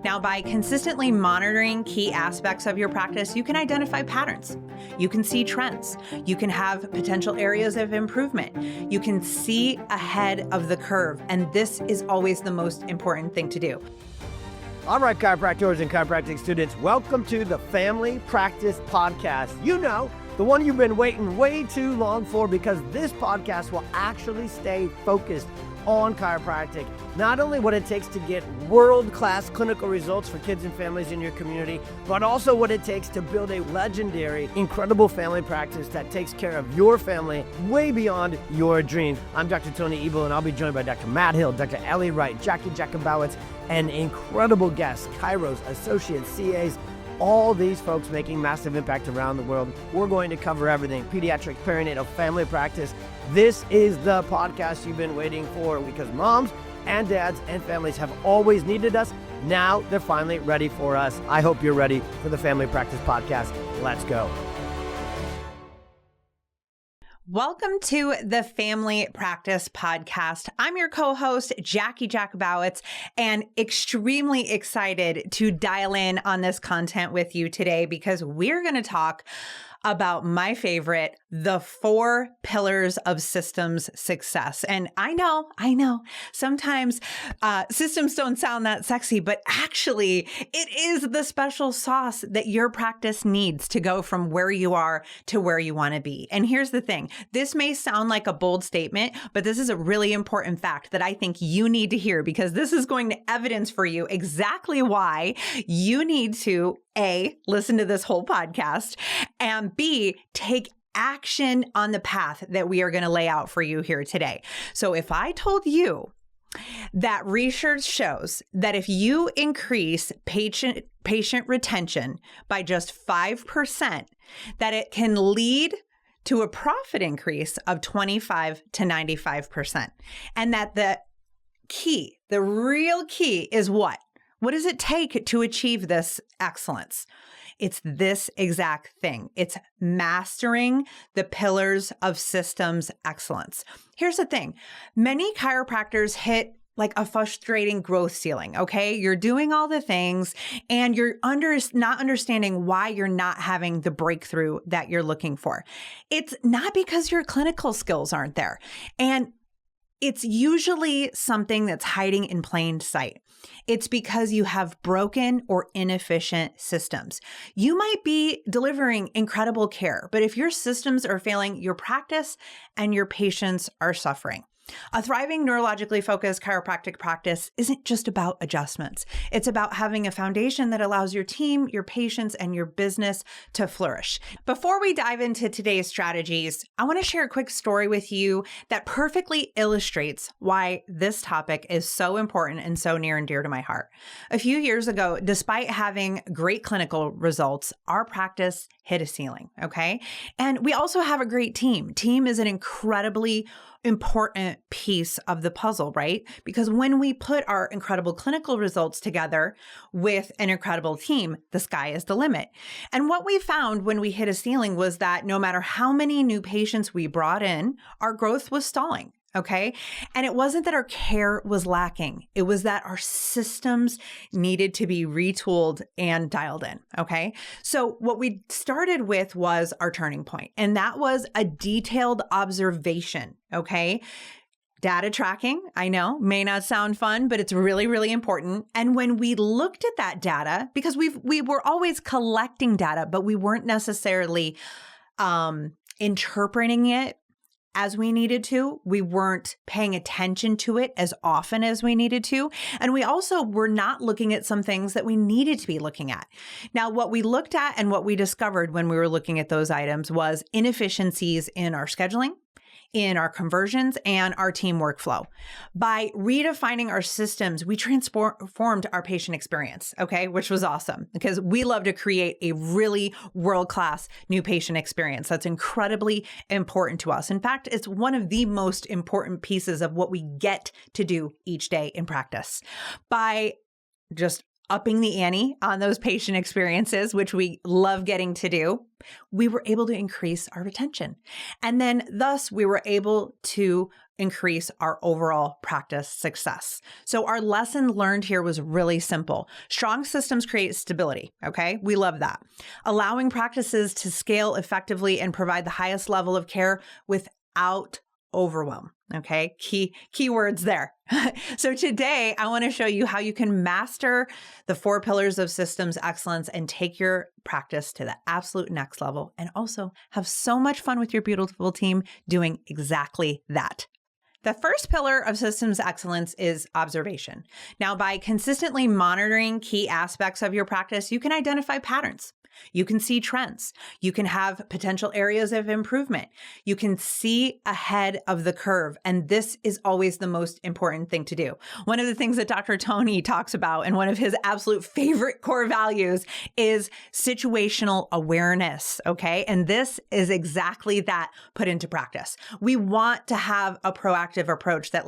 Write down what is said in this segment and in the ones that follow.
Now, by consistently monitoring key aspects of your practice, you can identify patterns. You can see trends. You can have potential areas of improvement. You can see ahead of the curve. And this is always the most important thing to do. All right, chiropractors and chiropractic students, welcome to the Family Practice Podcast. You know, the one you've been waiting way too long for, because this podcast will actually stay focused on chiropractic. Not only what it takes to get world-class clinical results for kids and families in your community, but also what it takes to build a legendary, incredible family practice that takes care of your family way beyond your dreams. I'm Dr. Tony Ebel, and I'll be joined by Dr. Matt Hill, Dr. Ellie Wright, Jackie Jacobowicz, and incredible guests, chiros, associates, CAs, all these folks making massive impact around the world. We're going to cover everything: pediatric, perinatal, family practice. This is the podcast you've been waiting for, because moms and dads and families have always needed us. Now they're finally ready for us. I hope you're ready for the Family Practice Podcast. Let's go. Welcome to the Family Practice Podcast. I'm your co-host, Jackie Jacobowicz, and extremely excited to dial in on this content with you today, because we're going to talk about my favorite, the 4 pillars of systems success. And I know, sometimes systems don't sound that sexy, but actually it is the special sauce that your practice needs to go from where you are to where you want to be. And here's the thing. This may sound like a bold statement, but this is a really important fact that I think you need to hear, because this is going to evidence for you exactly why you need to A, listen to this whole podcast, and B, take action on the path that we are going to lay out for you here today. So if I told you that research shows that if you increase patient retention by just 5%, that it can lead to a profit increase of 25 to 95%. And that the real key is what? What does it take to achieve this excellence? It's this exact thing. It's mastering the pillars of systems excellence. Here's the thing. Many chiropractors hit like a frustrating growth ceiling, okay? You're doing all the things and you're not understanding why you're not having the breakthrough that you're looking for. It's not because your clinical skills aren't there. And it's usually something that's hiding in plain sight. It's because you have broken or inefficient systems. You might be delivering incredible care, but if your systems are failing, your practice and your patients are suffering. A thriving neurologically focused chiropractic practice isn't just about adjustments. It's about having a foundation that allows your team, your patients, and your business to flourish. Before we dive into today's strategies, I want to share a quick story with you that perfectly illustrates why this topic is so important and so near and dear to my heart. A few years ago, despite having great clinical results, our practice hit a ceiling, okay? And we also have a great team. Team is an incredibly important piece of the puzzle, right? Because when we put our incredible clinical results together with an incredible team, the sky is the limit. And what we found when we hit a ceiling was that no matter how many new patients we brought in, our growth was stalling. Okay. And it wasn't that our care was lacking. It was that our systems needed to be retooled and dialed in. Okay. So what we started with was our turning point, and that was a detailed observation. Okay. Data tracking, I know, may not sound fun, but it's really, really important. And when we looked at that data, because we were always collecting data, but we weren't necessarily interpreting it as we needed to. We weren't paying attention to it as often as we needed to. And we also were not looking at some things that we needed to be looking at. Now, what we looked at and what we discovered when we were looking at those items was inefficiencies in our scheduling, in our conversions, and our team workflow. By redefining our systems, we transformed our patient experience, okay, which was awesome because we love to create a really world-class new patient experience. That's incredibly important to us. In fact, it's one of the most important pieces of what we get to do each day in practice. By just upping the ante on those patient experiences, which we love getting to do, we were able to increase our retention. And then thus we were able to increase our overall practice success. So our lesson learned here was really simple. Strong systems create stability, okay? We love that. Allowing practices to scale effectively and provide the highest level of care without overwhelm, okay? Key words there. So today, I want to show you how you can master the 4 pillars of systems excellence and take your practice to the absolute next level, and also have so much fun with your beautiful team doing exactly that. The first pillar of systems excellence is observation. Now, by consistently monitoring key aspects of your practice, you can identify patterns. You can see trends. You can have potential areas of improvement. You can see ahead of the curve. And this is always the most important thing to do. One of the things that Dr. Tony talks about, and one of his absolute favorite core values, is situational awareness. Okay. And this is exactly that put into practice. We want to have a proactive approach that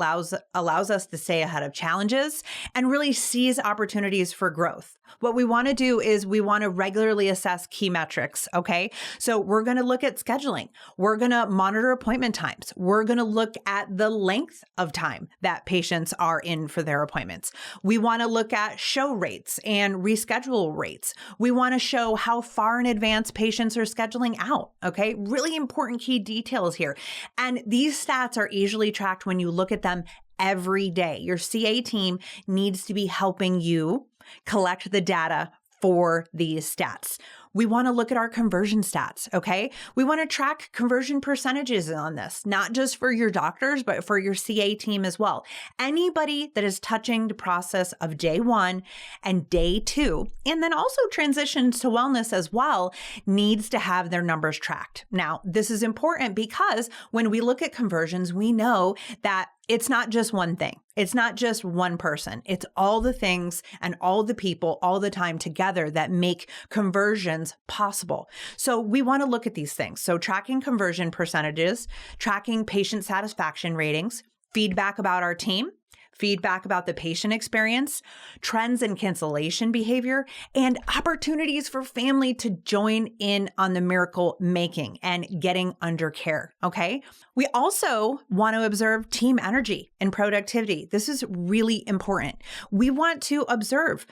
allows us to stay ahead of challenges and really seize opportunities for growth. What we want to do is we want to regularly assess key metrics, okay? So we're going to look at scheduling. We're going to monitor appointment times. We're going to look at the length of time that patients are in for their appointments. We want to look at show rates and reschedule rates. We want to show how far in advance patients are scheduling out, okay? Really important key details here. And these stats are easily tracked when you look at them every day. Your CA team needs to be helping you collect the data for these stats. We want to look at our conversion stats, okay? We want to track conversion percentages on this, not just for your doctors, but for your CA team as well. Anybody that is touching the process of day 1 and day 2, and then also transitions to wellness as well, needs to have their numbers tracked. Now, this is important because when we look at conversions, we know that it's not just one thing. It's not just one person. It's all the things and all the people all the time together that make conversions possible. So we want to look at these things. So tracking conversion percentages, tracking patient satisfaction ratings, feedback about our team, feedback about the patient experience, trends in cancellation behavior, and opportunities for family to join in on the miracle making and getting under care, okay? We also want to observe team energy and productivity. This is really important. We want to observe,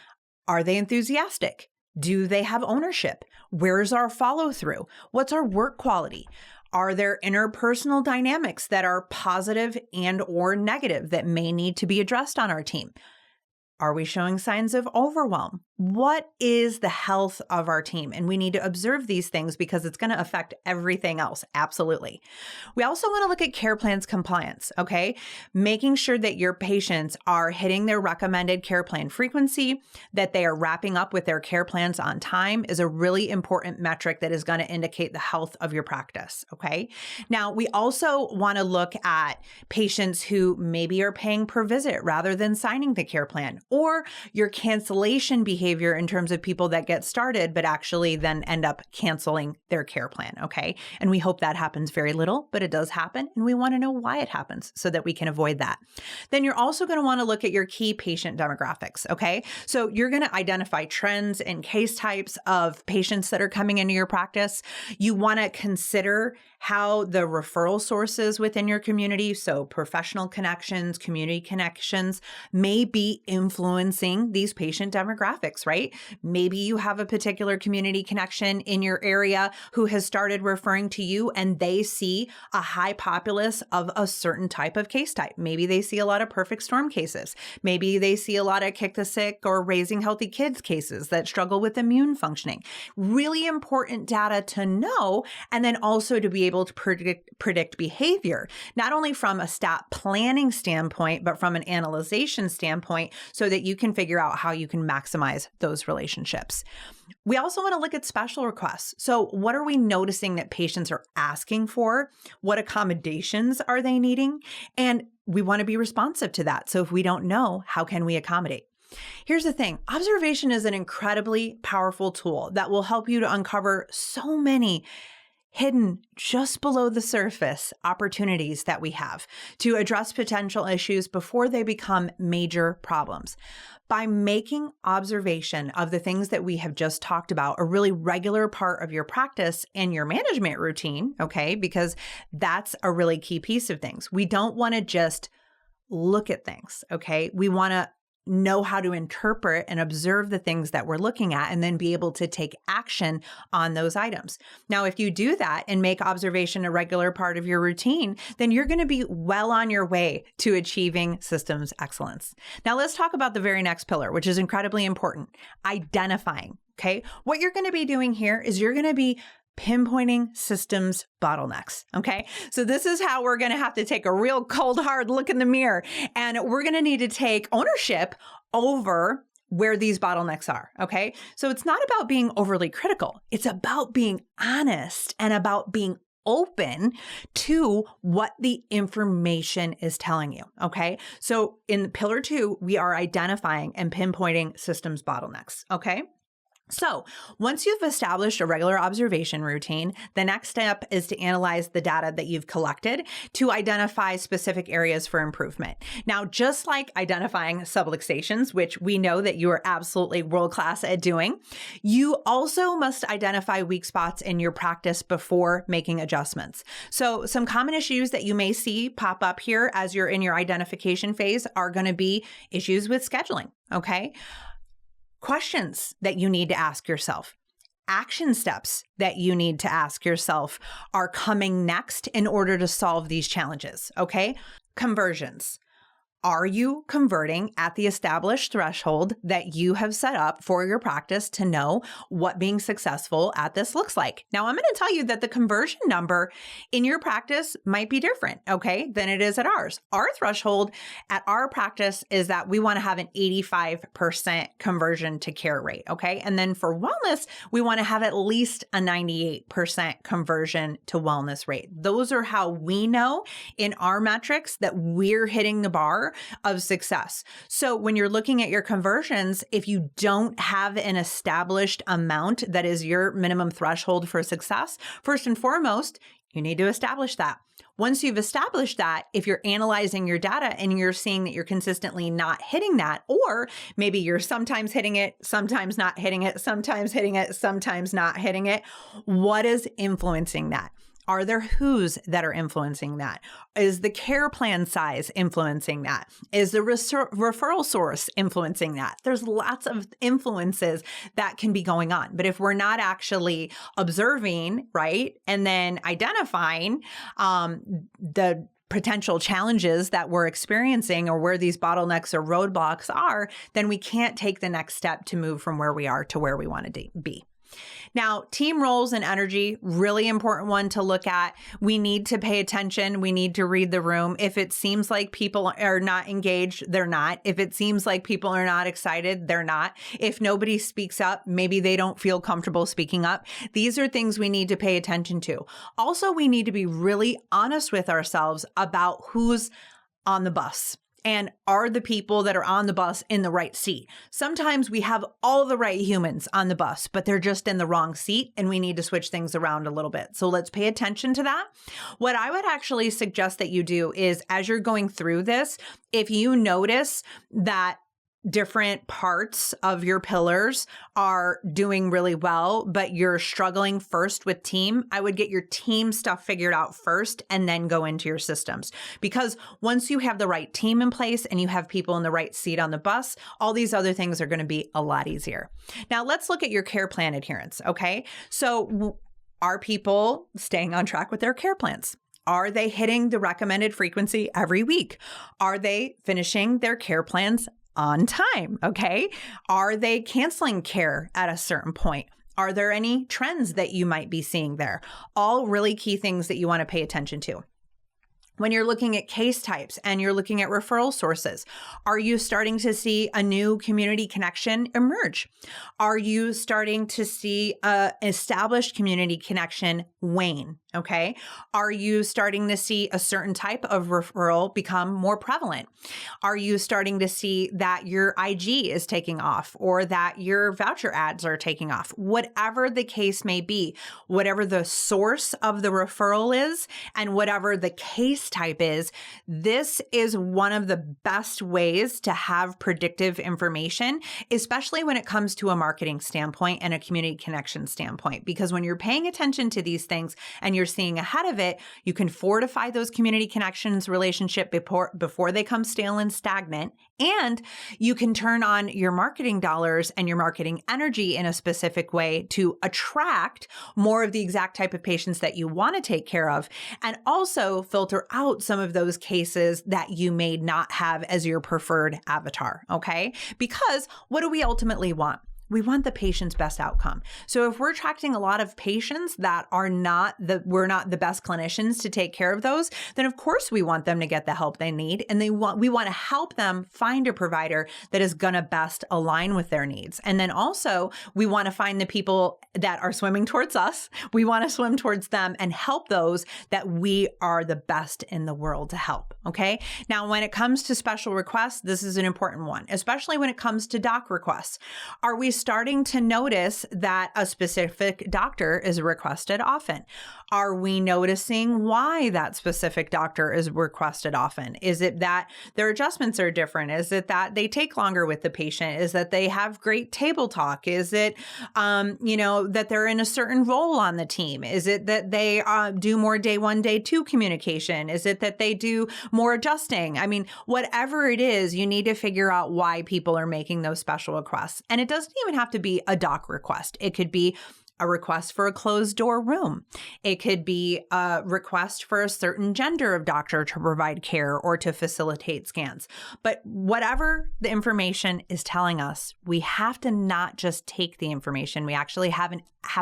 are they enthusiastic? Do they have ownership? Where's our follow through? What's our work quality? Are there interpersonal dynamics that are positive and or negative that may need to be addressed on our team? Are we showing signs of overwhelm? What is the health of our team? And we need to observe these things because it's going to affect everything else. Absolutely. We also want to look at care plans compliance, okay? Making sure that your patients are hitting their recommended care plan frequency, that they are wrapping up with their care plans on time is a really important metric that is going to indicate the health of your practice, okay? Now, we also want to look at patients who maybe are paying per visit rather than signing the care plan, or your cancellation behavior in terms of people that get started, but actually then end up canceling their care plan, okay? And we hope that happens very little, but it does happen. And we want to know why it happens so that we can avoid that. Then you're also going to want to look at your key patient demographics, okay? So you're going to identify trends and case types of patients that are coming into your practice. You want to consider how the referral sources within your community, so professional connections, community connections, may be influencing these patient demographics, right? Maybe you have a particular community connection in your area who has started referring to you and they see a high populace of a certain type of case type. Maybe they see a lot of perfect storm cases. Maybe they see a lot of kick the sick or raising healthy kids cases that struggle with immune functioning. Really important data to know, and then also to be able to predict behavior, not only from a stat planning standpoint, but from an analyzation standpoint, so that you can figure out how you can maximize those relationships. We also want to look at special requests. So what are we noticing that patients are asking for? What accommodations are they needing? And we want to be responsive to that. So if we don't know, how can we accommodate? Here's the thing. Observation is an incredibly powerful tool that will help you to uncover so many hidden just below the surface opportunities that we have to address potential issues before they become major problems. By making observation of the things that we have just talked about a really regular part of your practice and your management routine, okay, because that's a really key piece of things. We don't want to just look at things, okay? We want to know how to interpret and observe the things that we're looking at and then be able to take action on those items. Now, if you do that and make observation a regular part of your routine, then you're going to be well on your way to achieving systems excellence. Now, let's talk about the very next pillar, which is incredibly important, identifying, okay? What you're going to be doing here is you're going to be pinpointing systems bottlenecks. Okay. So this is how we're going to have to take a real cold, hard look in the mirror, and we're going to need to take ownership over where these bottlenecks are. Okay. So it's not about being overly critical. It's about being honest and about being open to what the information is telling you. Okay. So in pillar 2, we are identifying and pinpointing systems bottlenecks. Okay. So once you've established a regular observation routine, the next step is to analyze the data that you've collected to identify specific areas for improvement. Now, just like identifying subluxations, which we know that you are absolutely world-class at doing, you also must identify weak spots in your practice before making adjustments. So some common issues that you may see pop up here as you're in your identification phase are going to be issues with scheduling, okay? Questions that you need to ask yourself, action steps that you need to ask yourself are coming next in order to solve these challenges, okay? Conversions. Are you converting at the established threshold that you have set up for your practice to know what being successful at this looks like? Now, I'm going to tell you that the conversion number in your practice might be different, okay, than it is at ours. Our threshold at our practice is that we want to have an 85% conversion to care rate, okay? And then for wellness, we want to have at least a 98% conversion to wellness rate. Those are how we know in our metrics that we're hitting the bar of success. So when you're looking at your conversions, if you don't have an established amount that is your minimum threshold for success, first and foremost, you need to establish that. Once you've established that, if you're analyzing your data and you're seeing that you're consistently not hitting that, or maybe you're sometimes hitting it, sometimes not hitting it, sometimes hitting it, sometimes not hitting it, what is influencing that? Are there who's that are influencing that? Is the care plan size influencing that? Is the referral source influencing that? There's lots of influences that can be going on. But if we're not actually observing, right, and then identifying the potential challenges that we're experiencing or where these bottlenecks or roadblocks are, then we can't take the next step to move from where we are to where we want to be. Now, team roles and energy, really important one to look at. We need to pay attention. We need to read the room. If it seems like people are not engaged, they're not. If it seems like people are not excited, they're not. If nobody speaks up, maybe they don't feel comfortable speaking up. These are things we need to pay attention to. Also, we need to be really honest with ourselves about who's on the bus. And are the people that are on the bus in the right seat? Sometimes we have all the right humans on the bus, but they're just in the wrong seat and we need to switch things around a little bit. So let's pay attention to that. What I would actually suggest that you do is as you're going through this, if you notice that different parts of your pillars are doing really well, but you're struggling first with team, I would get your team stuff figured out first and then go into your systems. Because once you have the right team in place and you have people in the right seat on the bus, all these other things are going to be a lot easier. Now let's look at your care plan adherence, okay? So are people staying on track with their care plans? Are they hitting the recommended frequency every week? Are they finishing their care plans on time? Okay. Are they canceling care at a certain point? Are there any trends that you might be seeing there? All really key things that you want to pay attention to. When you're looking at case types and you're looking at referral sources, are you starting to see a new community connection emerge? Are you starting to see an established community connection wane? Okay. Are you starting to see a certain type of referral become more prevalent? Are you starting to see that your IG is taking off or that your voucher ads are taking off? Whatever the case may be, whatever the source of the referral is and whatever the case type is, this is one of the best ways to have predictive information, especially when it comes to a marketing standpoint and a community connection standpoint. Because when you're paying attention to these things and you're seeing ahead of it, you can fortify those community connections relationship before they come stale and stagnant. And you can turn on your marketing dollars and your marketing energy in a specific way to attract more of the exact type of patients that you want to take care of, and also filter out some of those cases that you may not have as your preferred avatar. Okay. Because what do we ultimately want? We want the patient's best outcome. So if we're attracting a lot of patients that we're not the best clinicians to take care of those, then of course we want them to get the help they need. And we want to help them find a provider that is going to best align with their needs. And then also we want to find the people that are swimming towards us. We want to swim towards them and help those that we are the best in the world to help. Okay. Now, when it comes to special requests, this is an important one, especially when it comes to doc requests. Are we starting to notice that a specific doctor is requested often? Are we noticing why that specific doctor is requested often? Is it that their adjustments are different? Is it that they take longer with the patient? Is that they have great table talk? Is it, that they're in a certain role on the team? Is it that they do more day one, day two communication? Is it that they do more adjusting? I mean, whatever it is, you need to figure out why people are making those special requests. And it doesn't even have to be a doc request. It could be a request for a closed door room. It could be a request for a certain gender of doctor to provide care or to facilitate scans. But whatever the information is telling us, we have to not just take the information. We actually have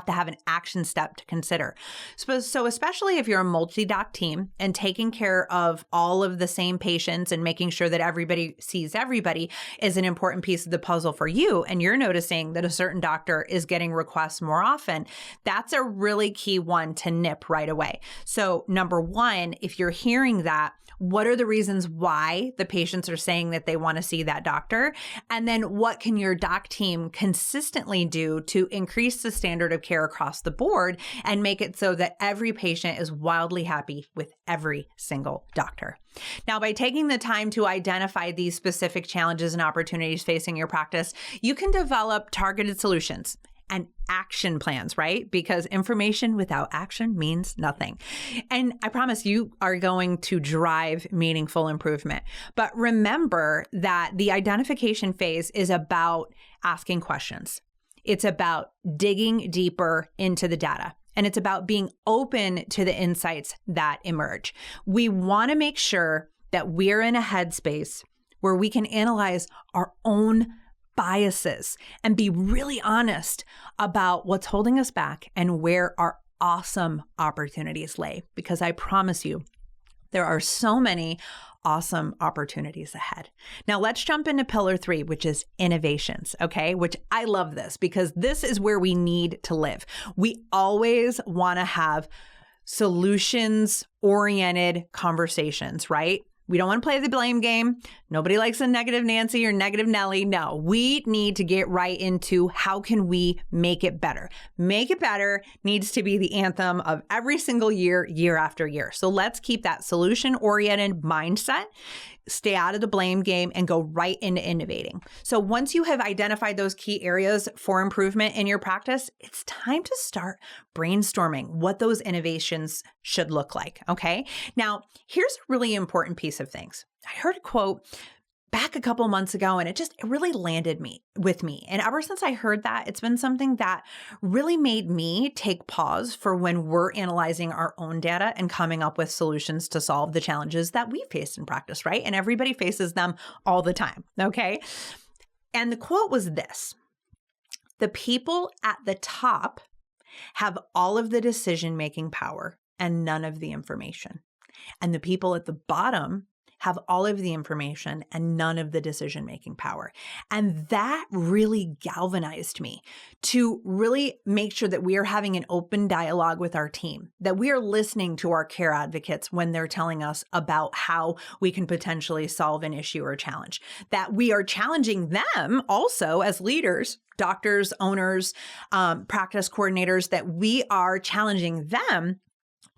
to have an action step to consider. So especially if you're a multi-doc team and taking care of all of the same patients and making sure that everybody sees everybody is an important piece of the puzzle for you, and you're noticing that a certain doctor is getting requests more often, that's a really key one to nip right away. So number one, if you're hearing that, what are the reasons why the patients are saying that they want to see that doctor? And then what can your doc team consistently do to increase the standard of care across the board and make it so that every patient is wildly happy with every single doctor? Now, by taking the time to identify these specific challenges and opportunities facing your practice, you can develop targeted solutions and action plans, right? Because information without action means nothing. And I promise you are going to drive meaningful improvement. But remember that the identification phase is about asking questions. It's about digging deeper into the data. And it's about being open to the insights that emerge. We want to make sure that we're in a headspace where we can analyze our own biases and be really honest about what's holding us back and where our awesome opportunities lay. Because I promise you, there are so many awesome opportunities ahead. Now let's jump into pillar 3, which is innovations, okay? Which I love this because this is where we need to live. We always want to have solutions-oriented conversations, right? We don't want to play the blame game. Nobody likes a negative Nancy or negative Nelly. No, we need to get right into how can we make it better. Make it better needs to be the anthem of every single year, year after year. So let's keep that solution-oriented mindset, stay out of the blame game, and go right into innovating. So once you have identified those key areas for improvement in your practice, it's time to start brainstorming what those innovations should look like, okay? Now, here's a really important piece of things. I heard a quote back a couple months ago, and it really landed with me. And ever since I heard that, it's been something that really made me take pause for when we're analyzing our own data and coming up with solutions to solve the challenges that we face in practice, right? And everybody faces them all the time, okay? And the quote was this: "The people at the top have all of the decision-making power and none of the information. And the people at the bottom have all of the information and none of the decision-making power. And that really galvanized me to really make sure that we are having an open dialogue with our team, that we are listening to our care advocates when they're telling us about how we can potentially solve an issue or challenge, that we are challenging them also as leaders, doctors, owners, practice coordinators, that we are challenging them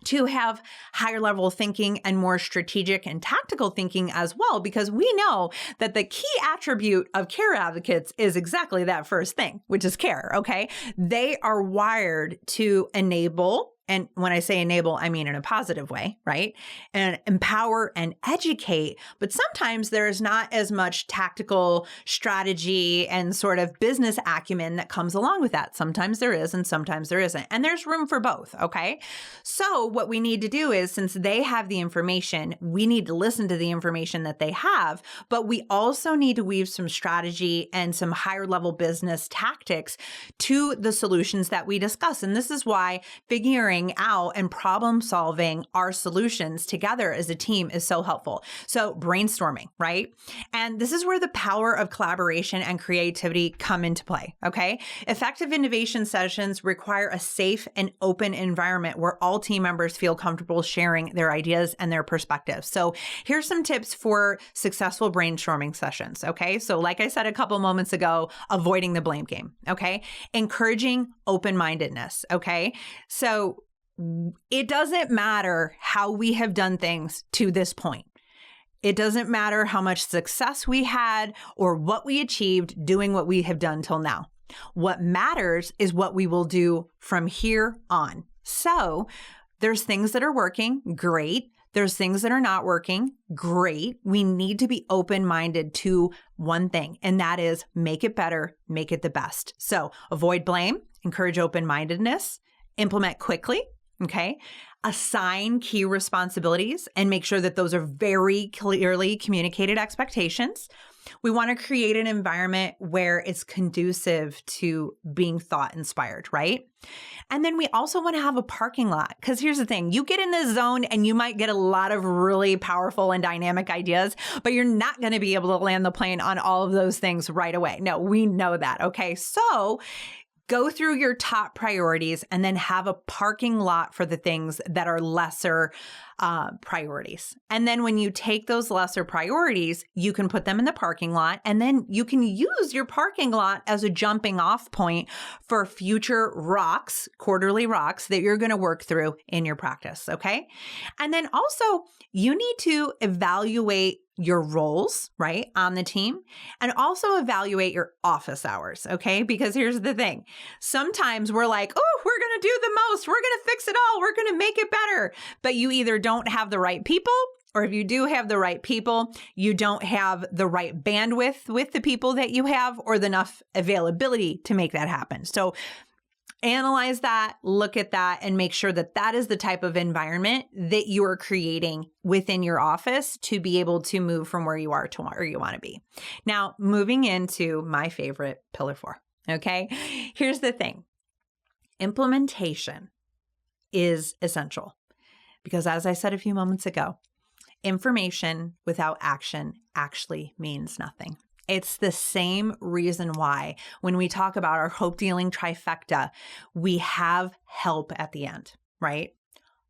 to have higher level thinking and more strategic and tactical thinking as well, because we know that the key attribute of care advocates is exactly that first thing, which is care, okay? They are wired to enable, and when I say enable, I mean in a positive way, right? And empower and educate. But sometimes there is not as much tactical strategy and sort of business acumen that comes along with that. Sometimes there is and sometimes there isn't. And there's room for both, okay? So what we need to do is, since they have the information, we need to listen to the information that they have, but we also need to weave some strategy and some higher level business tactics to the solutions that we discuss. And this is why figuring out and problem solving our solutions together as a team is so helpful. So brainstorming, right? And this is where the power of collaboration and creativity come into play, okay? Effective innovation sessions require a safe and open environment where all team members feel comfortable sharing their ideas and their perspectives. So here's some tips for successful brainstorming sessions, okay? So like I said a couple moments ago, avoiding the blame game, okay? Encouraging open-mindedness, okay? So it doesn't matter how we have done things to this point. It doesn't matter how much success we had or what we achieved doing what we have done till now. What matters is what we will do from here on. So there's things that are working, great. There's things that are not working, great. We need to be open-minded to one thing, and that is make it better, make it the best. So avoid blame, encourage open-mindedness, implement quickly. Okay. Assign key responsibilities and make sure that those are very clearly communicated expectations. We want to create an environment where it's conducive to being thought inspired, right? And then we also want to have a parking lot, because here's the thing, you get in this zone and you might get a lot of really powerful and dynamic ideas, but you're not going to be able to land the plane on all of those things right away. No, we know that. Okay. So go through your top priorities and then have a parking lot for the things that are lesser priorities. And then when you take those lesser priorities, you can put them in the parking lot, and then you can use your parking lot as a jumping off point for future rocks, quarterly rocks that you're going to work through in your practice. Okay. And then also you need to evaluate your roles, right, on the team, and also evaluate your office hours, okay? Because here's the thing. Sometimes we're like, oh, we're going to do the most. We're going to fix it all. We're going to make it better. But you either don't have the right people, or if you do have the right people, you don't have the right bandwidth with the people that you have or enough availability to make that happen. So analyze that, look at that, and make sure that that is the type of environment that you are creating within your office to be able to move from where you are to where you want to be. Now, moving into my favorite pillar 4, okay? Here's the thing. Implementation is essential because, as I said a few moments ago, information without action actually means nothing. It's the same reason why when we talk about our hope dealing trifecta, we have help at the end, right?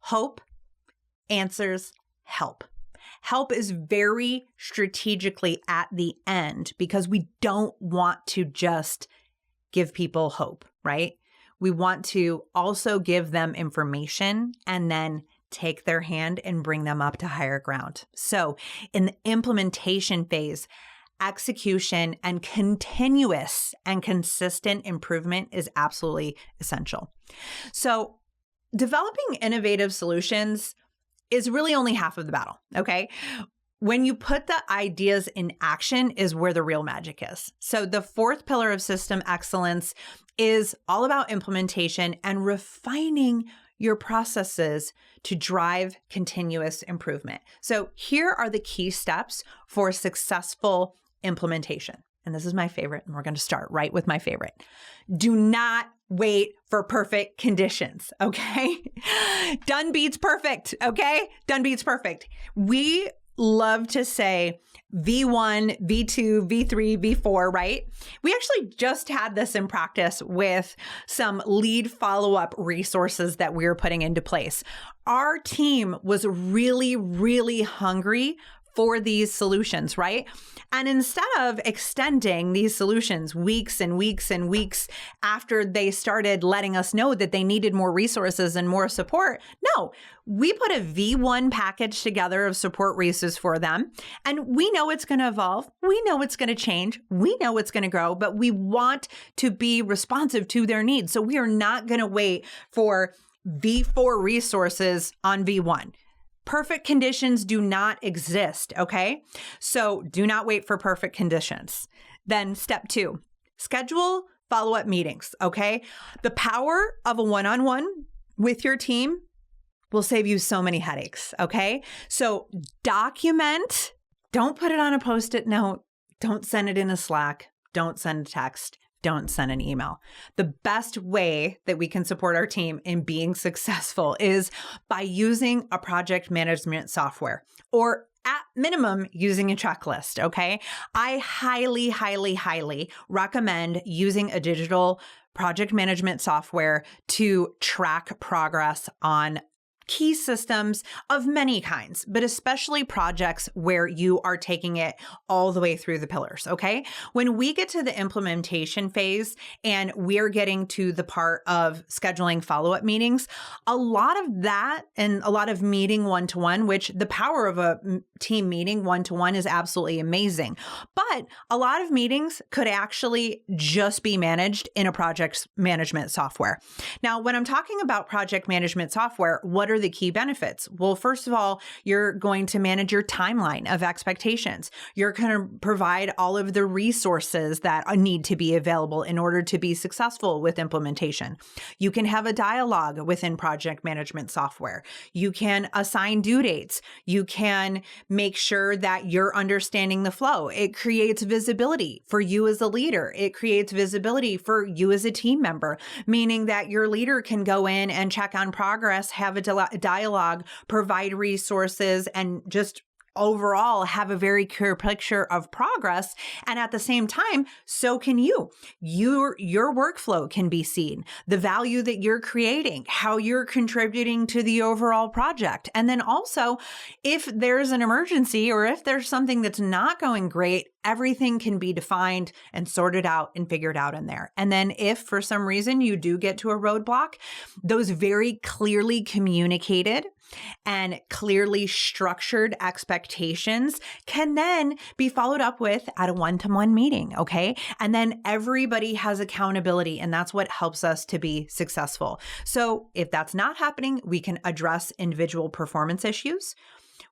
Hope, answers, help. Help is very strategically at the end because we don't want to just give people hope, right? We want to also give them information and then take their hand and bring them up to higher ground. So in the implementation phase, execution and continuous and consistent improvement is absolutely essential. So developing innovative solutions is really only half of the battle, okay? When you put the ideas in action is where the real magic is. So the 4th pillar of system excellence is all about implementation and refining your processes to drive continuous improvement. So here are the key steps for successful implementation. And this is my favorite, and we're going to start right with my favorite. Do not wait for perfect conditions, okay? Done beats perfect, okay? Done beats perfect. We love to say V1, V2, V3, V4, right? We actually just had this in practice with some lead follow-up resources that we were putting into place. Our team was really, really hungry for these solutions, right? And instead of extending these solutions weeks and weeks and weeks after they started letting us know that they needed more resources and more support, no, we put a V1 package together of support resources for them. And we know it's going to evolve. We know it's going to change. We know it's going to grow, but we want to be responsive to their needs. So we are not going to wait for V4 resources on V1. Perfect conditions do not exist, okay? So do not wait for perfect conditions. Then step 2, schedule follow-up meetings, okay? The power of a one-on-one with your team will save you so many headaches, okay? So document, don't put it on a Post-it note, don't send it in a Slack, don't send a text. Don't send an email. The best way that we can support our team in being successful is by using a project management software, or at minimum, using a checklist, okay? I highly, highly, highly recommend using a digital project management software to track progress on key systems of many kinds, but especially projects where you are taking it all the way through the pillars, okay? When we get to the implementation phase and we're getting to the part of scheduling follow-up meetings, a lot of that and a lot of meeting one-to-one, which the power of a team meeting one-to-one is absolutely amazing. But a lot of meetings could actually just be managed in a project management software. Now, when I'm talking about project management software, what are the key benefits? Well, first of all, you're going to manage your timeline of expectations. You're going to provide all of the resources that need to be available in order to be successful with implementation. You can have a dialogue within project management software. You can assign due dates. You can make sure that you're understanding the flow. It creates visibility for you as a leader. It creates visibility for you as a team member, meaning that your leader can go in and check on progress, have a dialogue, provide resources, and just overall have a very clear picture of progress. And at the same time, so can you. Your workflow can be seen, the value that you're creating, how you're contributing to the overall project. And then also, if there's an emergency or if there's something that's not going great, everything can be defined and sorted out and figured out in there. And then if for some reason you do get to a roadblock, those very clearly communicated and clearly structured expectations can then be followed up with at a one-to-one meeting, okay? And then everybody has accountability, and that's what helps us to be successful. So if that's not happening, we can address individual performance issues.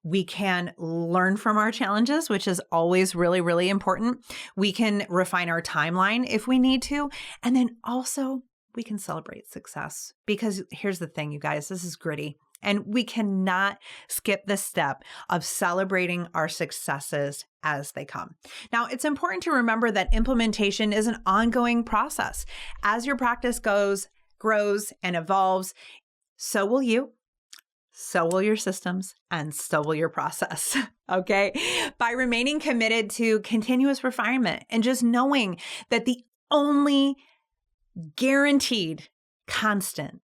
We can learn from our challenges, which is always really, really important. We can refine our timeline if we need to. And then also we can celebrate success, because here's the thing, you guys, this is gritty. And we cannot skip the step of celebrating our successes as they come. Now, it's important to remember that implementation is an ongoing process. As your practice grows, and evolves, so will you. So will your systems, and so will your process, okay? By remaining committed to continuous refinement and just knowing that the only guaranteed constant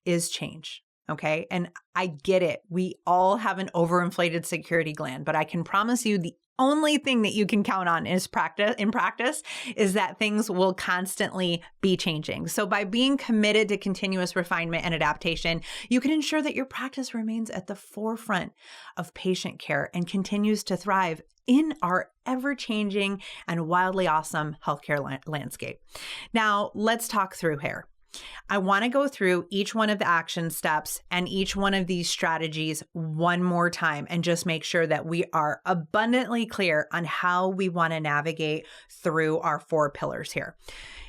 is change, okay? And I get it. We all have an overinflated security gland, but I can promise you the only thing that you can count on is practice is that things will constantly be changing. So by being committed to continuous refinement and adaptation, you can ensure that your practice remains at the forefront of patient care and continues to thrive in our ever-changing and wildly awesome healthcare landscape. Now, let's talk through here. I want to go through each one of the action steps and each one of these strategies one more time and just make sure that we are abundantly clear on how we want to navigate through our 4 pillars here.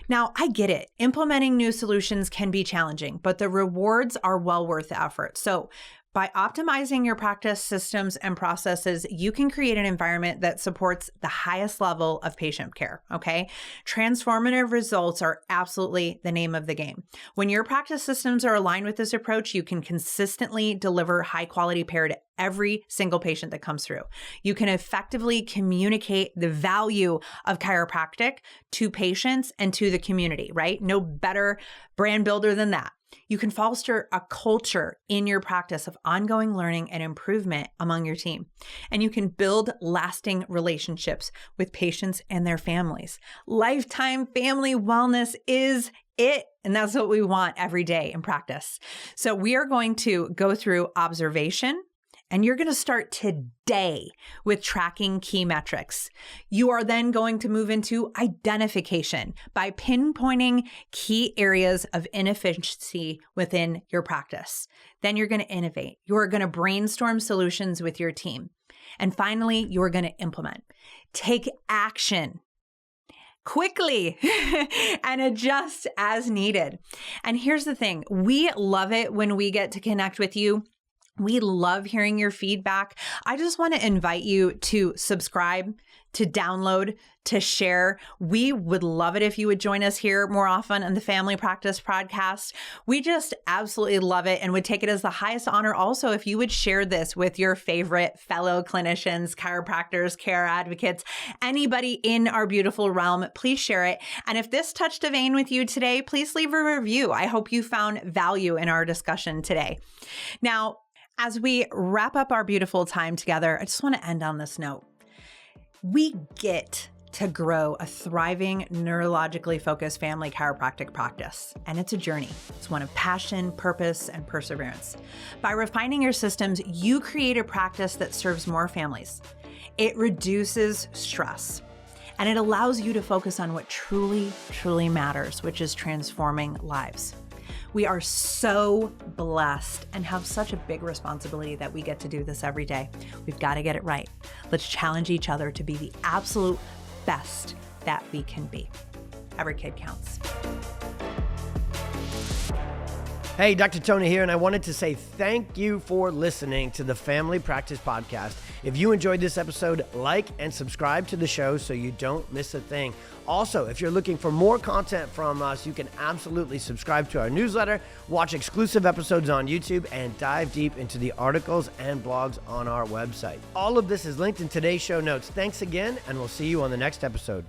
Now, I get it. Implementing new solutions can be challenging, but the rewards are well worth the effort. So By optimizing your practice systems and processes, you can create an environment that supports the highest level of patient care, okay? Transformative results are absolutely the name of the game. When your practice systems are aligned with this approach, you can consistently deliver high-quality care to every single patient that comes through. You can effectively communicate the value of chiropractic to patients and to the community, right? No better brand builder than that. You can foster a culture in your practice of ongoing learning and improvement among your team. And you can build lasting relationships with patients and their families. Lifetime family wellness is it. And that's what we want every day in practice. So we are going to go through observation. And you're going to start today with tracking key metrics. You are then going to move into identification by pinpointing key areas of inefficiency within your practice. Then you're going to innovate. You're going to brainstorm solutions with your team. And finally, you're going to implement. Take action quickly and adjust as needed. And here's the thing. We love it when we get to connect with you. We love hearing your feedback. I just want to invite you to subscribe, to download, to share. We would love it if you would join us here more often on the Family Practice Podcast. We just absolutely love it and would take it as the highest honor also if you would share this with your favorite fellow clinicians, chiropractors, care advocates, anybody in our beautiful realm. Please share it. And if this touched a vein with you today, please leave a review. I hope you found value in our discussion today. Now, as we wrap up our beautiful time together, I just want to end on this note. We get to grow a thriving, neurologically focused family chiropractic practice, and it's a journey. It's one of passion, purpose, and perseverance. By refining your systems, you create a practice that serves more families. It reduces stress, and it allows you to focus on what truly, truly matters, which is transforming lives. We are so blessed and have such a big responsibility that we get to do this every day. We've got to get it right. Let's challenge each other to be the absolute best that we can be. Every kid counts. Hey, Dr. Tony here, and I wanted to say thank you for listening to the Family Practice Podcast. If you enjoyed this episode, like and subscribe to the show so you don't miss a thing. Also, if you're looking for more content from us, you can absolutely subscribe to our newsletter, watch exclusive episodes on YouTube, and dive deep into the articles and blogs on our website. All of this is linked in today's show notes. Thanks again, and we'll see you on the next episode.